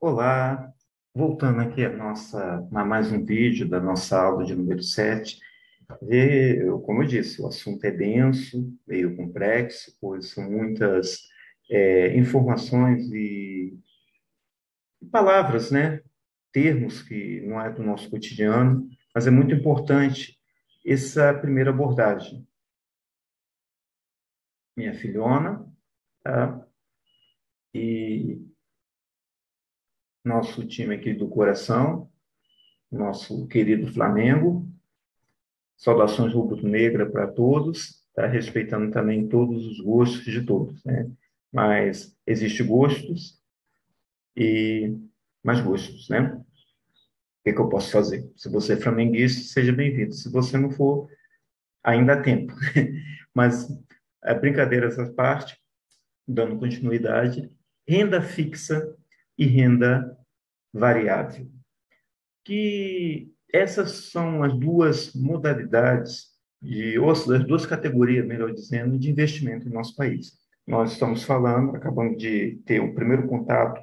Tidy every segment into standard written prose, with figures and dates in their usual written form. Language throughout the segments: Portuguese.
Olá, voltando aqui a mais um vídeo da nossa aula de número 7. Como eu disse, o assunto é denso, meio complexo, pois são muitas informações e palavras, né? Termos que não é do nosso cotidiano, mas é muito importante essa primeira abordagem. Minha filhona, tá? E nosso time aqui do coração, nosso querido Flamengo. Saudações rubro-negra para todos, tá? Respeitando também todos os gostos de todos, né? Mas existem gostos e mais gostos, né? O que eu posso fazer? Se você é flamenguista, seja bem-vindo. Se você não for, ainda há tempo. Mas, brincadeiras à parte, dando continuidade, renda fixa e renda variável. Que essas são as duas modalidades ou as duas categorias, melhor dizendo, de investimento em nosso país. Nós estamos falando, acabamos de ter o primeiro contato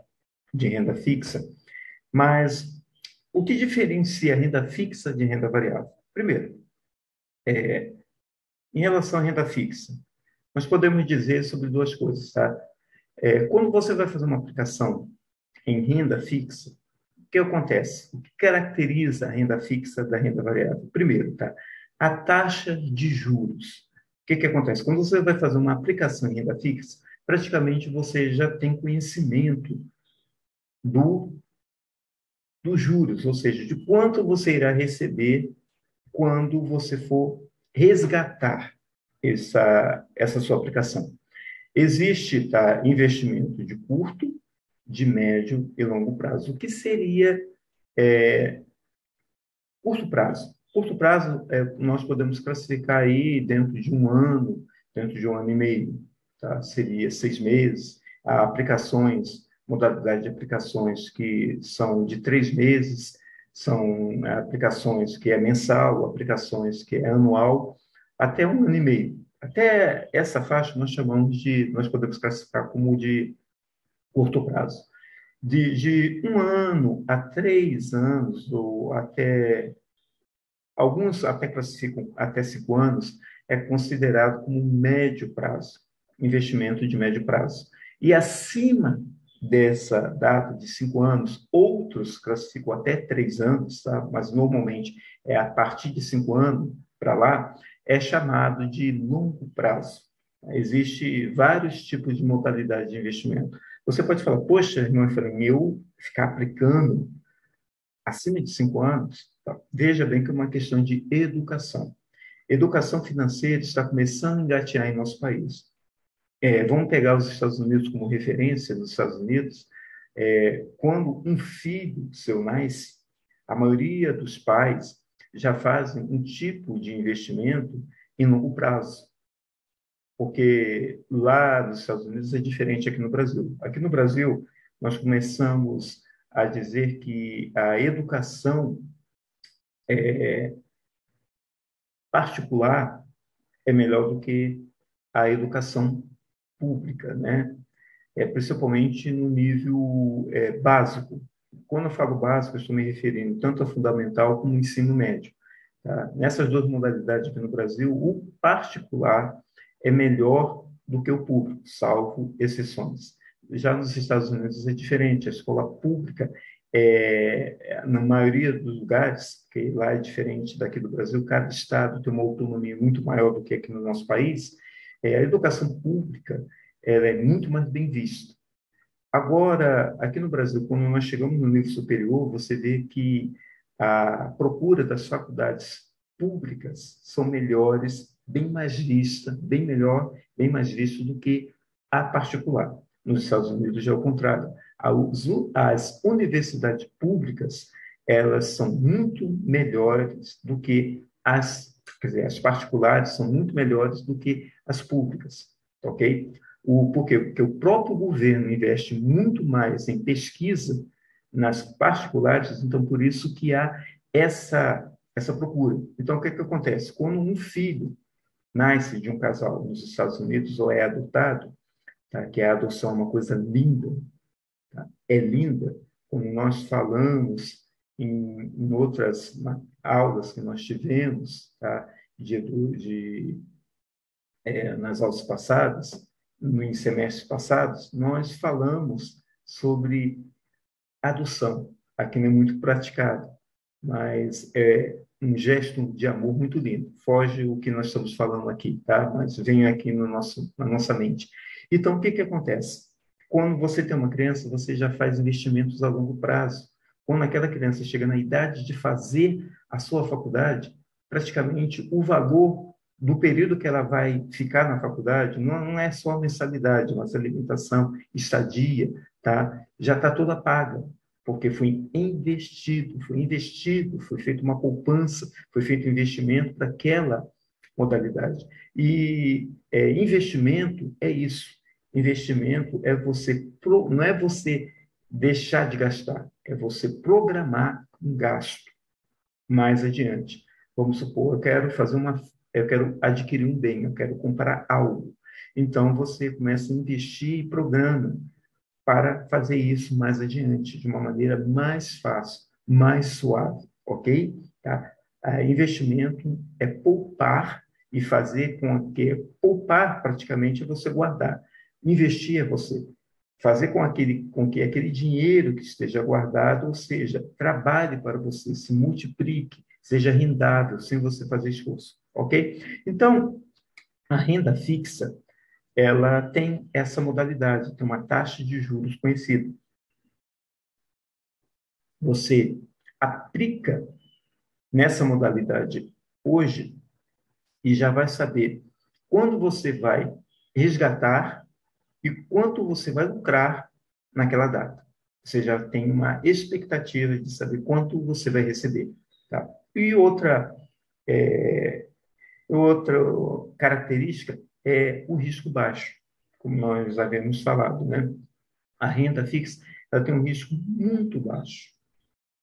de renda fixa, mas o que diferencia a renda fixa de renda variável? Primeiro, em relação à renda fixa, nós podemos dizer sobre duas coisas, tá? Quando você vai fazer uma aplicação em renda fixa, o que acontece? O que caracteriza a renda fixa da renda variável? Primeiro, tá? A taxa de juros. O que acontece? Quando você vai fazer uma aplicação em renda fixa, praticamente você já tem conhecimento do, dos juros, ou seja, de quanto você irá receber quando você for resgatar essa sua aplicação. Existe, tá, investimento de curto, de médio e longo prazo. O que seria curto prazo? Curto prazo, nós podemos classificar aí dentro de um ano e meio, tá? Seria 6 meses. Há aplicações, modalidade de aplicações que são de 3 meses, são aplicações que é mensal, aplicações que é anual, até um ano e meio. Até essa faixa nós podemos classificar como de curto prazo. De 1 ano a 3 anos, ou até alguns até classificam até 5 anos, é considerado como médio prazo, investimento de médio prazo. E acima dessa data de 5 anos, outros classificam até 3 anos, tá? Mas normalmente é a partir de 5 anos para lá, é chamado de longo prazo. Existe vários tipos de modalidade de investimento. Você pode falar, poxa, irmão, eu ficar aplicando acima de 5 anos, tá? Veja bem que é uma questão de educação. Educação financeira está começando a engatear em nosso país. Vamos pegar os Estados Unidos como referência. Nos Estados Unidos, quando um filho seu nasce, a maioria dos pais já fazem um tipo de investimento em longo prazo, porque lá nos Estados Unidos é diferente aqui no Brasil. Aqui no Brasil, nós começamos a dizer que a educação particular é melhor do que a educação pública, né? Principalmente no nível básico. Quando eu falo básico, eu estou me referindo tanto a fundamental como ao ensino médio. Tá? Nessas duas modalidades aqui no Brasil, o particular é melhor do que o público, salvo exceções. Já nos Estados Unidos é diferente. A escola pública, na maioria dos lugares, que lá é diferente daqui do Brasil, cada estado tem uma autonomia muito maior do que aqui no nosso país. A educação pública ela é muito mais bem vista. Agora, aqui no Brasil, quando nós chegamos no nível superior, você vê que a procura das faculdades públicas são melhores, bem mais vista, bem melhor, bem mais visto do que a particular. Nos Estados Unidos já é o contrário. As universidades públicas, elas são muito melhores do que quer dizer, as particulares são muito melhores do que as públicas, ok? Por quê? Porque o próprio governo investe muito mais em pesquisa nas particulares, então por isso que há essa procura. Então, o que acontece? Quando um filho nasce de um casal nos Estados Unidos ou é adotado, tá? Que a adoção é uma coisa linda, tá? É linda. como nós falamos em outras aulas que nós tivemos, tá? Nas aulas passadas, nos semestres passados, nós falamos sobre adoção. Aqui não é muito praticado, mas é um gesto de amor muito lindo. Foge o que nós estamos falando aqui, tá? Mas vem aqui no na nossa mente. Então, o que acontece? Quando você tem uma criança, você já faz investimentos a longo prazo. Quando aquela criança chega na idade de fazer a sua faculdade, praticamente o valor do período que ela vai ficar na faculdade não é só mensalidade, mas alimentação, estadia, tá? Já está toda paga, porque foi investido, foi feita uma poupança, foi feito um investimento para aquela modalidade. E investimento é isso. Investimento é não é você deixar de gastar, é você programar um gasto mais adiante. Vamos supor, eu quero adquirir um bem, eu quero comprar algo. Então você começa a investir e programa para fazer isso mais adiante, de uma maneira mais fácil, mais suave, ok? Tá? Investimento é poupar e fazer com que poupar praticamente é você guardar. Investir é você fazer com que aquele dinheiro que esteja guardado, ou seja, trabalhe para você, se multiplique, seja rendável, sem você fazer esforço, ok? Então, a renda fixa, ela tem essa modalidade, tem uma taxa de juros conhecida. Você aplica nessa modalidade hoje e já vai saber quando você vai resgatar e quanto você vai lucrar naquela data. Você já tem uma expectativa de saber quanto você vai receber. Tá? E outra característica é o risco baixo, como nós havíamos falado, né? A renda fixa, ela tem um risco muito baixo.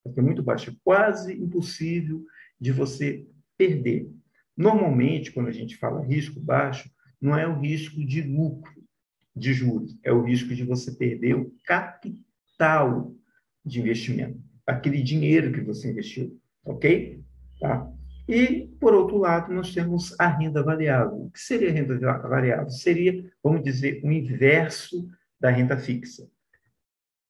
Ela tem muito baixo, quase impossível de você perder. Normalmente, quando a gente fala risco baixo, não é o risco de lucro de juros, é o risco de você perder o capital de investimento, aquele dinheiro que você investiu, ok? Tá? E, por outro lado, nós temos a renda variável. O que seria a renda variável? Seria, vamos dizer, o inverso da renda fixa.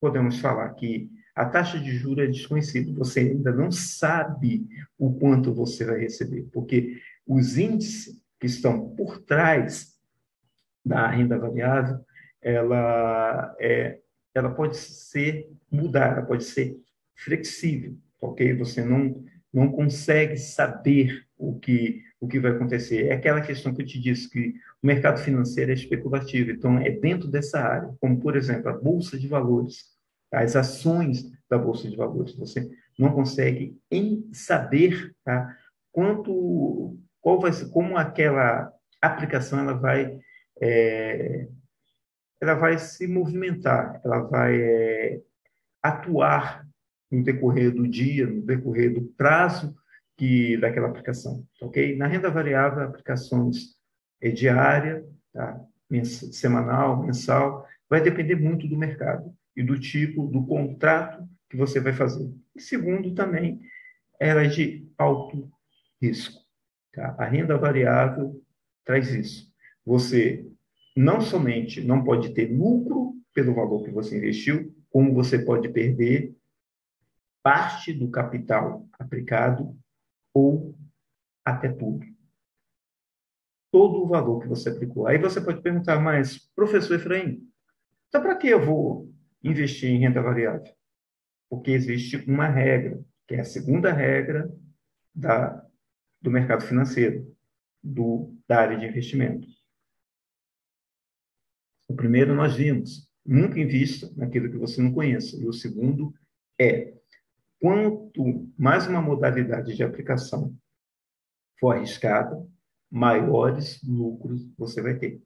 Podemos falar que a taxa de juros é desconhecida, você ainda não sabe o quanto você vai receber, porque os índices que estão por trás da renda variável, ela pode ser mudada, pode ser flexível, ok? Você não consegue saber o que vai acontecer. É aquela questão que eu te disse, que o mercado financeiro é especulativo, então é dentro dessa área, como, por exemplo, a Bolsa de Valores, as ações da Bolsa de Valores. Você não consegue saber, tá, qual vai ser, como aquela aplicação é, ela vai se movimentar, ela vai atuar no decorrer do dia, no decorrer do prazo daquela aplicação, ok? Na renda variável, aplicações diária, tá? Semanal, mensal, vai depender muito do mercado e do tipo do contrato que você vai fazer. E segundo, também, ela é de alto risco. Tá? A renda variável traz isso. Você não somente não pode ter lucro pelo valor que você investiu, como você pode perder parte do capital aplicado ou até tudo. Todo o valor que você aplicou. Aí você pode perguntar, mas, professor Efraim, então para que eu vou investir em renda variável? Porque existe uma regra, que é a segunda regra do mercado financeiro, da área de investimento. O primeiro nós vimos, nunca invista naquilo que você não conheça. E o segundo é, quanto mais uma modalidade de aplicação for arriscada, maiores lucros você vai ter.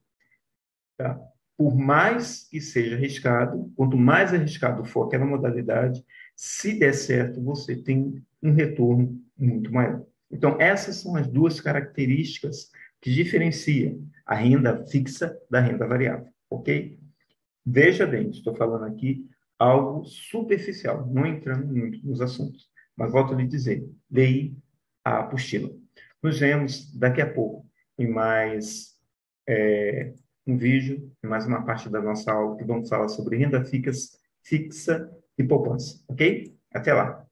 Tá? Por mais que seja arriscado, quanto mais arriscado for aquela modalidade, se der certo, você tem um retorno muito maior. Então, essas são as duas características que diferenciam a renda fixa da renda variável, ok? Veja bem, estou falando aqui algo superficial, não entrando muito nos assuntos. Mas volto a lhe dizer, leia a apostila. Nos vemos daqui a pouco em mais um vídeo, em mais uma parte da nossa aula que vamos falar sobre renda fixa e poupança, ok? Até lá!